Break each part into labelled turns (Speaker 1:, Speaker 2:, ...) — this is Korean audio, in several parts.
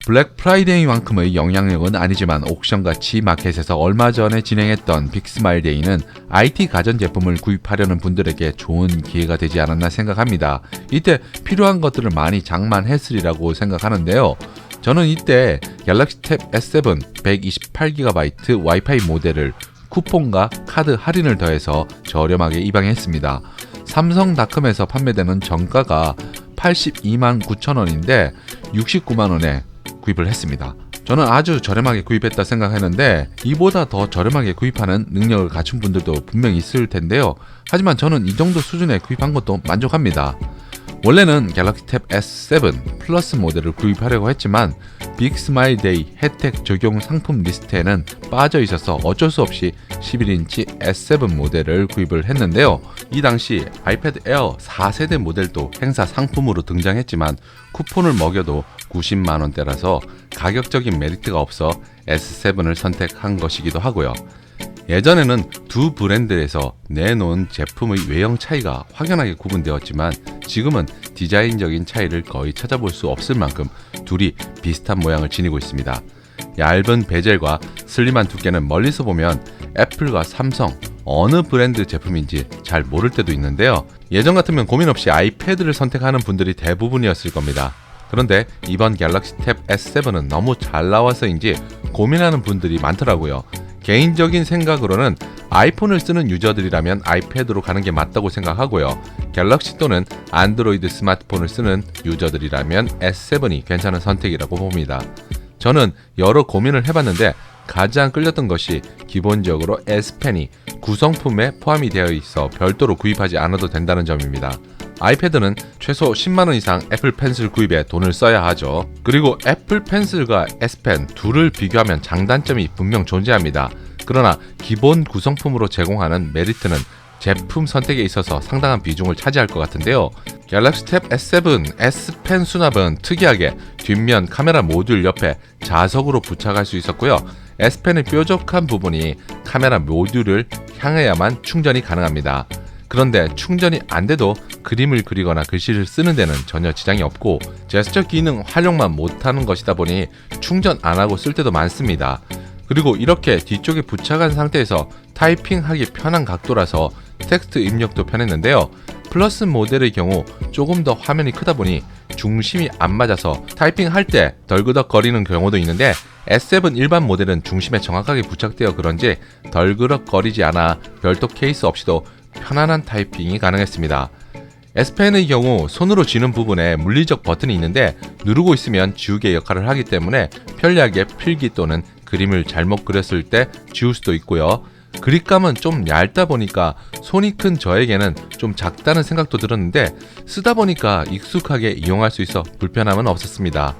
Speaker 1: 블랙 프라이데이만큼의 영향력은 아니지만 옥션과 G마켓에서 얼마 전에 진행했던 빅스마일 데이는 IT 가전제품을 구입하려는 분들에게 좋은 기회가 되지 않았나 생각합니다. 이때 필요한 것들을 많이 장만했으리라고 생각하는데요. 저는 이때 갤럭시 탭 S7 128GB 와이파이 모델을 쿠폰과 카드 할인을 더해서 저렴하게 입양했습니다. 삼성닷컴에서 판매되는 정가가 82만 9천원인데 69만원에 구입을 했습니다. 저는 아주 저렴하게 구입했다 생각했는데 이보다 더 저렴하게 구입하는 능력을 갖춘 분들도 분명히 있을 텐데요. 하지만 저는 이 정도 수준에 구입한 것도 만족합니다. 원래는 갤럭시 탭 S7 플러스 모델을 구입하려고 했지만 빅스마일 데이 혜택 적용 상품 리스트에는 빠져 있어서 어쩔 수 없이 11인치 S7 모델을 구입을 했는데요. 이 당시 아이패드 에어 4세대 모델도 행사 상품으로 등장했지만 쿠폰을 먹여도 90만원대라서 가격적인 메리트가 없어 S7을 선택한 것이기도 하고요. 예전에는 두 브랜드에서 내놓은 제품의 외형 차이가 확연하게 구분되었지만 지금은 디자인적인 차이를 거의 찾아볼 수 없을 만큼 둘이 비슷한 모양을 지니고 있습니다. 얇은 베젤과 슬림한 두께는 멀리서 보면 애플과 삼성 어느 브랜드 제품인지 잘 모를 때도 있는데요. 예전 같으면 고민 없이 아이패드를 선택하는 분들이 대부분이었을 겁니다. 그런데 이번 갤럭시 탭 S7은 너무 잘 나와서인지 고민하는 분들이 많더라고요. 개인적인 생각으로는 아이폰을 쓰는 유저들이라면 아이패드로 가는 게 맞다고 생각하고요. 갤럭시 또는 안드로이드 스마트폰을 쓰는 유저들이라면 S7이 괜찮은 선택이라고 봅니다. 저는 여러 고민을 해봤는데 가장 끌렸던 것이 기본적으로 S펜이 구성품에 포함이 되어 있어 별도로 구입하지 않아도 된다는 점입니다. 아이패드는 최소 10만원 이상 애플 펜슬 구입에 돈을 써야 하죠. 그리고 애플 펜슬과 S펜 둘을 비교하면 장단점이 분명 존재합니다. 그러나 기본 구성품으로 제공하는 메리트는 제품 선택에 있어서 상당한 비중을 차지할 것 같은데요. 갤럭시 탭 S7 S펜 수납은 특이하게 뒷면 카메라 모듈 옆에 자석으로 부착할 수 있었고요. S펜의 뾰족한 부분이 카메라 모듈을 향해야만 충전이 가능합니다. 그런데 충전이 안 돼도 그림을 그리거나 글씨를 쓰는 데는 전혀 지장이 없고 제스처 기능 활용만 못하는 것이다 보니 충전 안 하고 쓸 때도 많습니다. 그리고 이렇게 뒤쪽에 부착한 상태에서 타이핑하기 편한 각도라서 텍스트 입력도 편했는데요. 플러스 모델의 경우 조금 더 화면이 크다 보니 중심이 안 맞아서 타이핑할 때 덜그덕거리는 경우도 있는데 S7 일반 모델은 중심에 정확하게 부착되어 그런지 덜그덕거리지 않아 별도 케이스 없이도 편안한 타이핑이 가능했습니다. S펜의 경우 손으로 쥐는 부분에 물리적 버튼이 있는데 누르고 있으면 지우개 역할을 하기 때문에 편리하게 필기 또는 그림을 잘못 그렸을 때 지울 수도 있고요. 그립감은 좀 얇다 보니까 손이 큰 저에게는 좀 작다는 생각도 들었는데 쓰다 보니까 익숙하게 이용할 수 있어 불편함은 없었습니다.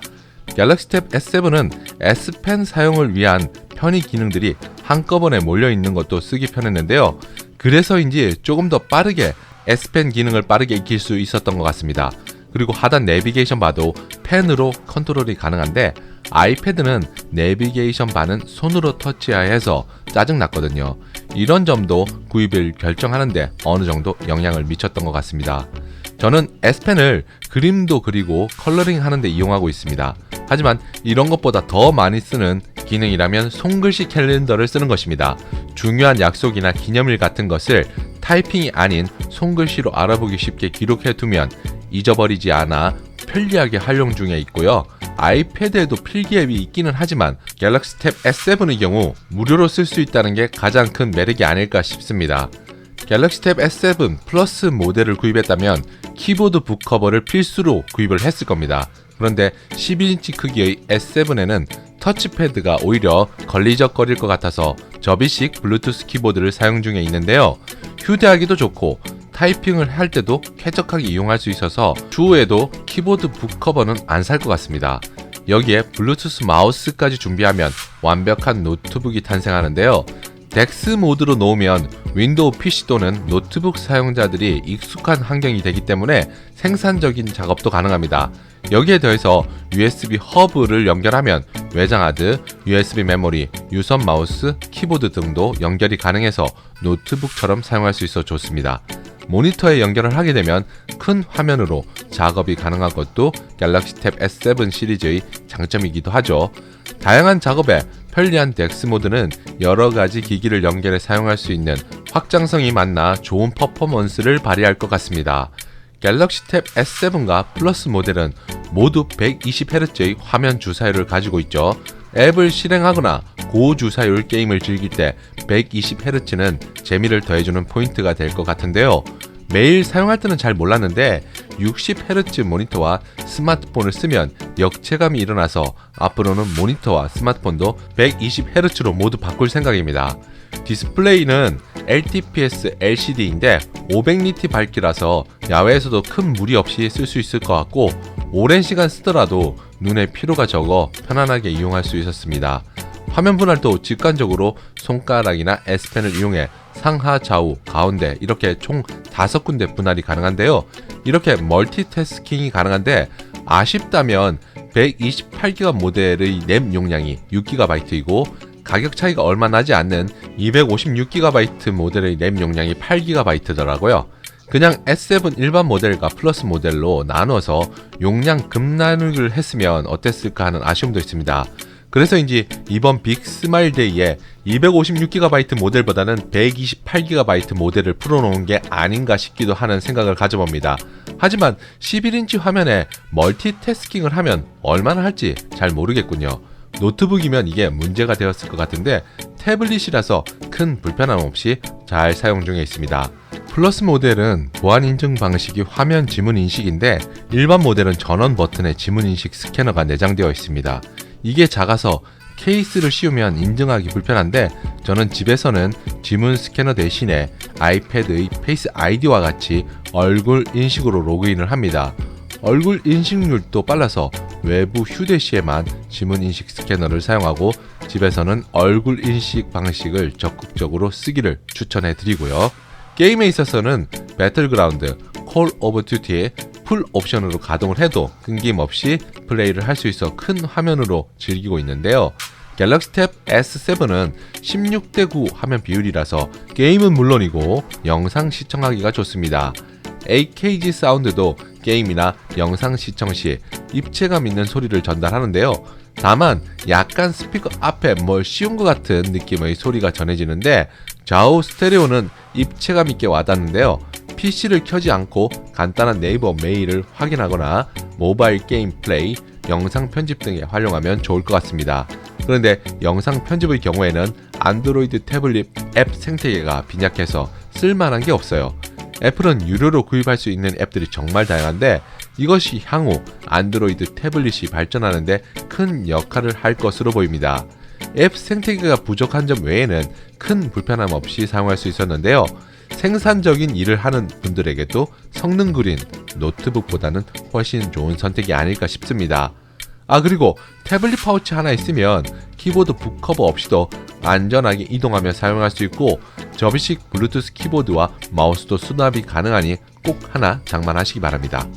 Speaker 1: 갤럭시 탭 S7은 S펜 사용을 위한 편의 기능들이 한꺼번에 몰려있는 것도 쓰기 편했는데요. 그래서인지 조금 더 빠르게 S펜 기능을 빠르게 익힐 수 있었던 것 같습니다. 그리고 하단 내비게이션 바도 펜으로 컨트롤이 가능한데 아이패드는 내비게이션 바는 손으로 터치해야 해서 짜증났거든요. 이런 점도 구입을 결정하는데 어느 정도 영향을 미쳤던 것 같습니다. 저는 S펜을 그림도 그리고 컬러링 하는데 이용하고 있습니다. 하지만 이런 것보다 더 많이 쓰는 기능이라면 손글씨 캘린더를 쓰는 것입니다. 중요한 약속이나 기념일 같은 것을 타이핑이 아닌 손글씨로 알아보기 쉽게 기록해두면 잊어버리지 않아 편리하게 활용 중에 있고요. 아이패드에도 필기 앱이 있기는 하지만 갤럭시 탭 S7의 경우 무료로 쓸 수 있다는 게 가장 큰 매력이 아닐까 싶습니다. 갤럭시 탭 S7 플러스 모델을 구입했다면 키보드 북커버를 필수로 구입을 했을 겁니다. 그런데 11인치 크기의 S7에는 터치패드가 오히려 걸리적거릴 것 같아서 접이식 블루투스 키보드를 사용 중에 있는데요. 휴대하기도 좋고 타이핑을 할 때도 쾌적하게 이용할 수 있어서 추후에도 키보드 북커버는 안 살 것 같습니다. 여기에 블루투스 마우스까지 준비하면 완벽한 노트북이 탄생하는데요. 덱스 모드로 놓으면 윈도우 PC 또는 노트북 사용자들이 익숙한 환경이 되기 때문에 생산적인 작업도 가능합니다. 여기에 더해서 USB 허브를 연결하면 외장 하드, USB 메모리, 유선 마우스, 키보드 등도 연결이 가능해서 노트북처럼 사용할 수 있어 좋습니다. 모니터에 연결을 하게 되면 큰 화면으로 작업이 가능한 것도 갤럭시 탭 S7 시리즈의 장점이기도 하죠. 다양한 작업에 편리한 덱스 모드는 여러가지 기기를 연결해 사용할 수 있는 확장성이 많나 좋은 퍼포먼스를 발휘할 것 같습니다. 갤럭시 탭 S7과 플러스 모델은 모두 120Hz의 화면 주사율을 가지고 있죠. 앱을 실행하거나 고주사율 게임을 즐길 때 120Hz는 재미를 더해주는 포인트가 될 것 같은데요. 매일 사용할 때는 잘 몰랐는데 60Hz 모니터와 스마트폰을 쓰면 역체감이 일어나서 앞으로는 모니터와 스마트폰도 120Hz로 모두 바꿀 생각입니다. 디스플레이는 LTPS LCD인데 500니트 밝기라서 야외에서도 큰 무리 없이 쓸 수 있을 것 같고 오랜 시간 쓰더라도 눈의 피로가 적어 편안하게 이용할 수 있었습니다. 화면 분할도 직관적으로 손가락이나 S펜을 이용해 상하, 좌우, 가운데 이렇게 총 5군데 분할이 가능한데요. 이렇게 멀티태스킹이 가능한데 아쉽다면 128GB 모델의 램 용량이 6GB이고 가격 차이가 얼마 나지 않는 256GB 모델의 램 용량이 8GB더라고요. 그냥 S7 일반 모델과 플러스 모델로 나눠서 용량 급나누기를 했으면 어땠을까 하는 아쉬움도 있습니다. 그래서인지 이번 빅스마일 데이에 256GB 모델보다는 128GB 모델을 풀어놓은 게 아닌가 싶기도 하는 생각을 가져봅니다. 하지만 11인치 화면에 멀티태스킹을 하면 얼마나 할지 잘 모르겠군요. 노트북이면 이게 문제가 되었을 것 같은데 태블릿이라서 큰 불편함 없이 잘 사용 중에 있습니다. 플러스 모델은 보안 인증 방식이 화면 지문 인식인데 일반 모델은 전원 버튼에 지문 인식 스캐너가 내장되어 있습니다. 이게 작아서 케이스를 씌우면 인증하기 불편한데 저는 집에서는 지문 스캐너 대신에 아이패드의 페이스 아이디와 같이 얼굴 인식으로 로그인을 합니다. 얼굴 인식률도 빨라서 외부 휴대 시에만 지문 인식 스캐너를 사용하고 집에서는 얼굴 인식 방식을 적극적으로 쓰기를 추천해 드리고요. 게임에 있어서는 배틀그라운드, 콜 오브 듀티의 풀 옵션으로 가동을 해도 끊김없이 플레이를 할 수 있어 큰 화면으로 즐기고 있는데요. 갤럭시 탭 S7은 16:9 화면 비율이라서 게임은 물론이고 영상 시청하기가 좋습니다. AKG 사운드도 게임이나 영상 시청 시 입체감 있는 소리를 전달하는데요. 다만 약간 스피커 앞에 뭘 씌운 것 같은 느낌의 소리가 전해지는데 좌우 스테레오는 입체감 있게 와닿는데요. PC를 켜지 않고 간단한 네이버 메일을 확인하거나 모바일 게임 플레이, 영상 편집 등에 활용하면 좋을 것 같습니다. 그런데 영상 편집의 경우에는 안드로이드 태블릿 앱 생태계가 빈약해서 쓸만한 게 없어요. 애플은 유료로 구입할 수 있는 앱들이 정말 다양한데 이것이 향후 안드로이드 태블릿이 발전하는데 큰 역할을 할 것으로 보입니다. 앱 생태계가 부족한 점 외에는 큰 불편함 없이 사용할 수 있었는데요. 생산적인 일을 하는 분들에게도 성능 구린 노트북보다는 훨씬 좋은 선택이 아닐까 싶습니다. 그리고 태블릿 파우치 하나 있으면 키보드 북커버 없이도 안전하게 이동하며 사용할 수 있고 접이식 블루투스 키보드와 마우스도 수납이 가능하니 꼭 하나 장만하시기 바랍니다.